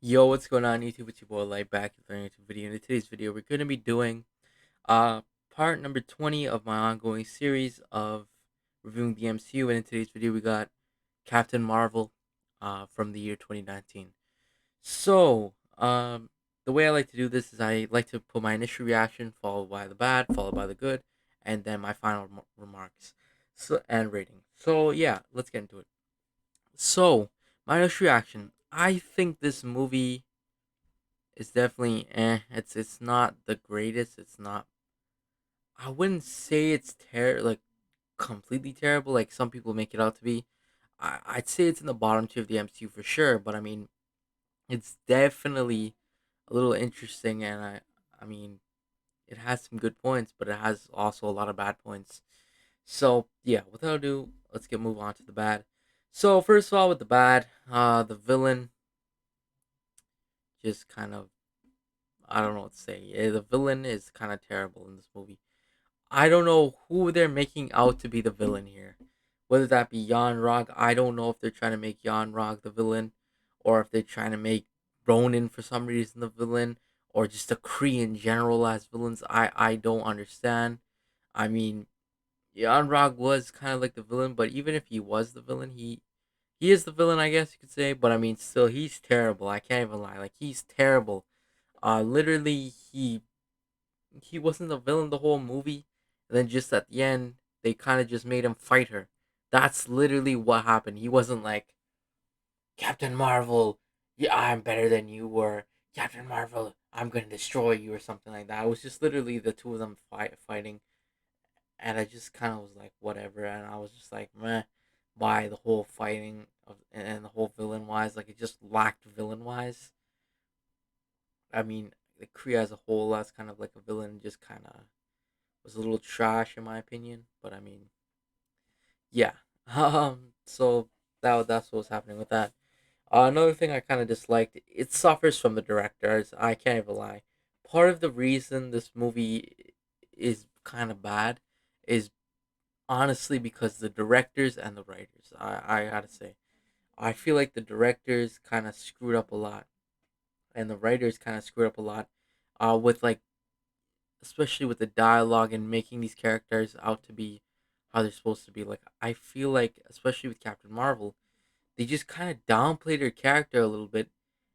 Yo, what's going on YouTube? It's your boy Light back with another YouTube video. In today's video, we're going to be doing uh part number 20 of my ongoing series of reviewing the MCU. And in today's video, we got Captain Marvel from the year 2019. So, the way I like to do this is I like to put my initial reaction, followed by the bad, followed by the good, and then my final remarks and rating. So, yeah, let's get into it. So, my initial reaction. I think this movie it's definitely It's not the greatest. It's not. I wouldn't say it's like completely terrible, like some people make it out to be. I'd say it's in the bottom tier of the MCU for sure. But I mean, it's definitely a little interesting, and I mean, it has some good points, but it has also a lot of bad points. So yeah, without ado, let's get move on to the bad. So first of all, with the bad, the villain just kind of I don't know what to say. Yeah, the villain is kind of terrible in this movie. I don't know who they're making out to be the villain here. Whether that be Jan Rog, I don't know if they're trying to make Jan Rog the villain, or if they're trying to make Ronin for some reason the villain, or just the Kree in general as villains. I don't understand. I mean, Jan Rog was kind of like the villain, but even if he was the villain, he is the villain, I guess you could say. But I mean, still, he's terrible. I can't even lie. Like he's terrible. Literally, he wasn't the villain the whole movie, and then just at the end they kind of just made him fight her. That's literally what happened. He wasn't like Captain Marvel, yeah, I'm better than you, or Captain Marvel, I'm gonna destroy you, or something like that. It was just literally the two of them fighting, and I just kind of was like whatever, and I was just like meh by the whole fighting of and the whole villain wise, like it just lacked villain wise. I mean, the Kree as a whole, that's kind of like a villain, just kind of was a little trash in my opinion. But I mean, yeah. So that's what was happening with that. Another thing I kind of disliked, it suffers from the directors. I can't even lie. Part of the reason this movie is kind of bad is honestly because the directors and the writers. I gotta say, I feel like the directors kind of screwed up a lot, and the writers kind of screwed up a lot. With like especially with the dialogue and making these characters out to be how they're supposed to be. Like I feel like, especially with Captain Marvel, they just kind of downplayed her character a little bit,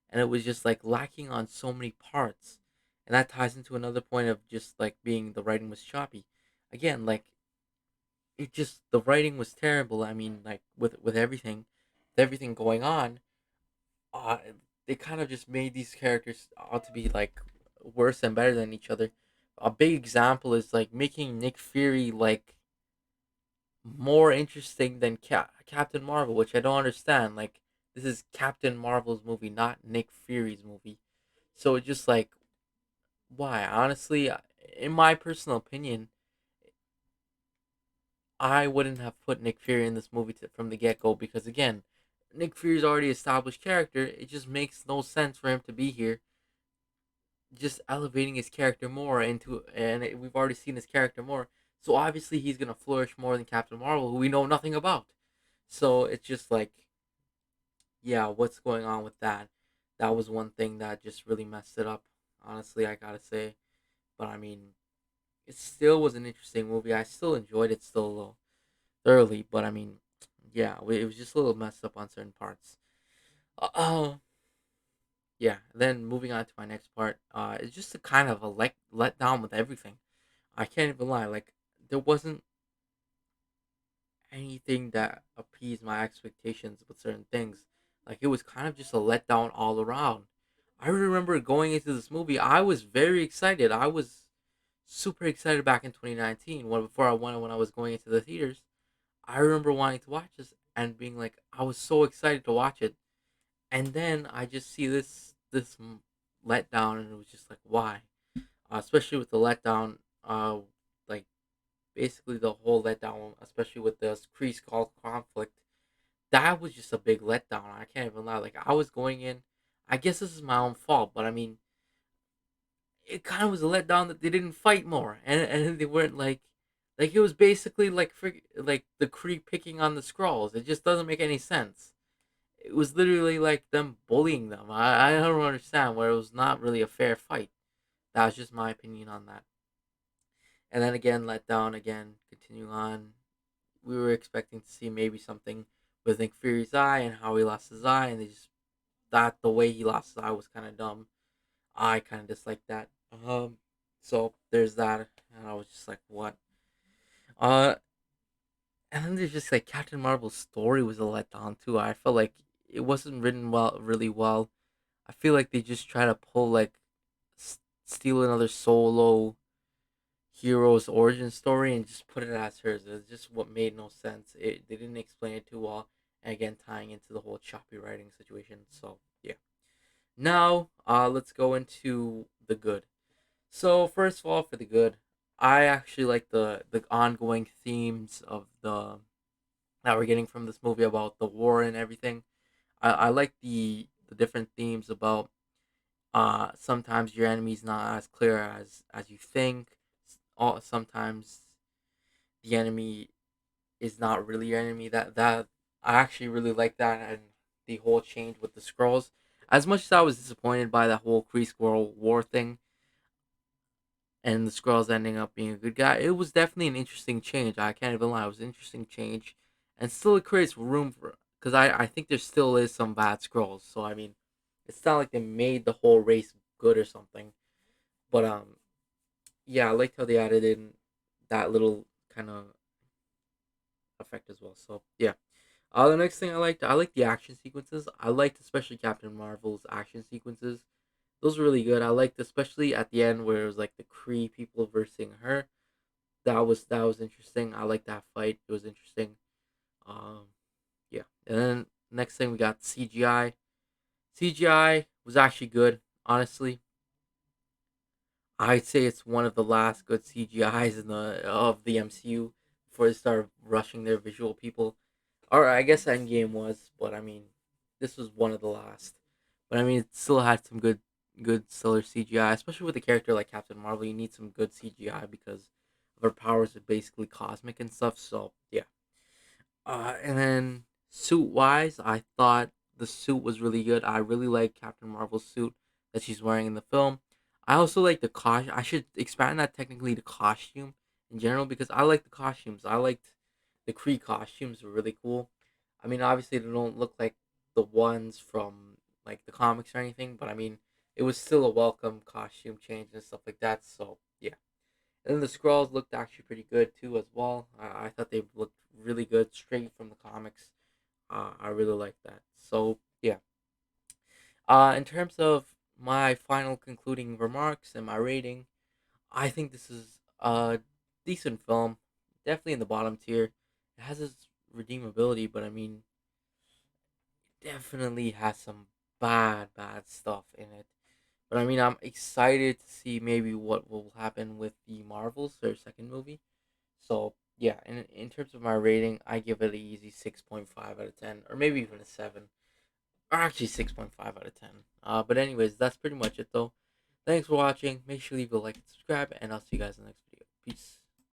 and it was just like lacking on so many parts. And that ties into another point of just like being the writing was choppy. Again, like it just the writing was terrible. I mean, like with everything going on, uh, they kind of just made these characters out to be like worse and better than each other. A big example is like making Nick Fury like more interesting than Captain Marvel, which I don't understand. Like this is Captain Marvel's movie, not Nick Fury's movie. So it's just like why? Honestly, in my personal opinion, I wouldn't have put Nick Fury in this movie from the get go because again, Nick Fury's already established character. It just makes no sense for him to be here just elevating his character more into we've already seen his character more, so obviously he's gonna flourish more than Captain Marvel, who we know nothing about. So it's just like, yeah, what's going on with that? That was one thing that just really messed it up, honestly, I gotta say. But I mean, it still was an interesting movie. I still enjoyed it still a little thoroughly, but I mean, yeah, it was just a little messed up on certain parts. uh, yeah, then moving on to my next part, it's just a kind of a let down with everything. I can't even lie. Like there wasn't anything that appeased my expectations with certain things. Like it was kind of just a letdown all around. I remember going into this movie, I was very excited. I was super excited back in 2019 before I went when I was going into the theaters. I remember wanting to watch this and being like, I was so excited to watch it, and then I just see this letdown, and it was just like, why? Especially with the letdown, like basically the whole letdown, especially with the Kree Skull conflict, that was just a big letdown. I can't even lie. Like I was going in, I guess this is my own fault, but I mean, it kind of was a letdown that they didn't fight more, and they weren't like it was basically like like the Kree picking on the Skrulls. It just doesn't make any sense. it was literally like them bullying them. I don't understand where it was not really a fair fight. That was just my opinion on that. And then again, let down again. Continuing on, we were expecting to see maybe something with Nick Fury's eye and how he lost his eye, and they just that the way he lost his eye was kind of dumb. I kind of disliked that. So there's that, and I was just like, what? Uh, and then there's just like Captain Marvel's story was a letdown too. I felt like it wasn't written well, really well. I feel like they just try to pull like steal another solo hero's origin story and just put it as hers. It's just what made no sense. They didn't explain it too well. And again, tying into the whole choppy writing situation. So yeah. Now, let's go into the good. So first of all, for the good, I actually like the ongoing themes of the that we're getting from this movie about the war and everything. I like the different themes about sometimes your enemy's not as clear as you think. Sometimes the enemy is not really your enemy. That I actually really like that, and the whole change with the scrolls. As much as I was disappointed by that whole Kree Squirrel War thing, and the Skrulls ending up being a good guy, it was definitely an interesting change. I can't even lie, it was an interesting change, and still it creates room for because I think there still is some bad Skrulls. So I mean, it's not like they made the whole race good or something. But yeah, I liked how they added in that little kind of effect as well. So yeah. The next thing I liked the action sequences. I liked especially Captain Marvel's action sequences. Those were really good. I liked especially at the end where it was like the Kree people versus her. That was interesting. I like that fight. It was interesting. Um, yeah. And then next thing we got CGI. CGI was actually good. Honestly, I'd say it's one of the last good CGIs in the of the MCU before they started rushing their visual people. Or I guess Endgame was, but I mean, this was one of the last. But I mean, it still had some good stellar CGI, especially with a character like Captain Marvel. You need some good CGI because of her powers are basically cosmic and stuff. So yeah. And then suit wise, I thought the suit was really good. I really like Captain Marvel's suit that she's wearing in the film. I also like the costume. I should expand that technically to costume in general because I like the costumes. I liked the Kree costumes were really cool. I mean, obviously they don't look like the ones from like the comics or anything, but I mean, it was still a welcome costume change and stuff like that. So yeah. And then the scrolls looked actually pretty good too as well. I thought they looked really good straight from the comics. I really like that. So yeah. In terms of my final concluding remarks and my rating, I think this is a decent film. Definitely in the bottom tier. It has its redeemability, but I mean, definitely has some bad stuff in it. But I mean, I'm excited to see maybe what will happen with the Marvels, their second movie. So yeah, in terms of my rating, I give it an easy 6.5 out of 10, or maybe even a 7, or actually 6.5 out of 10. But anyways, that's pretty much it though. Thanks for watching. Make sure you leave a like and subscribe, and I'll see you guys in the next video. Peace.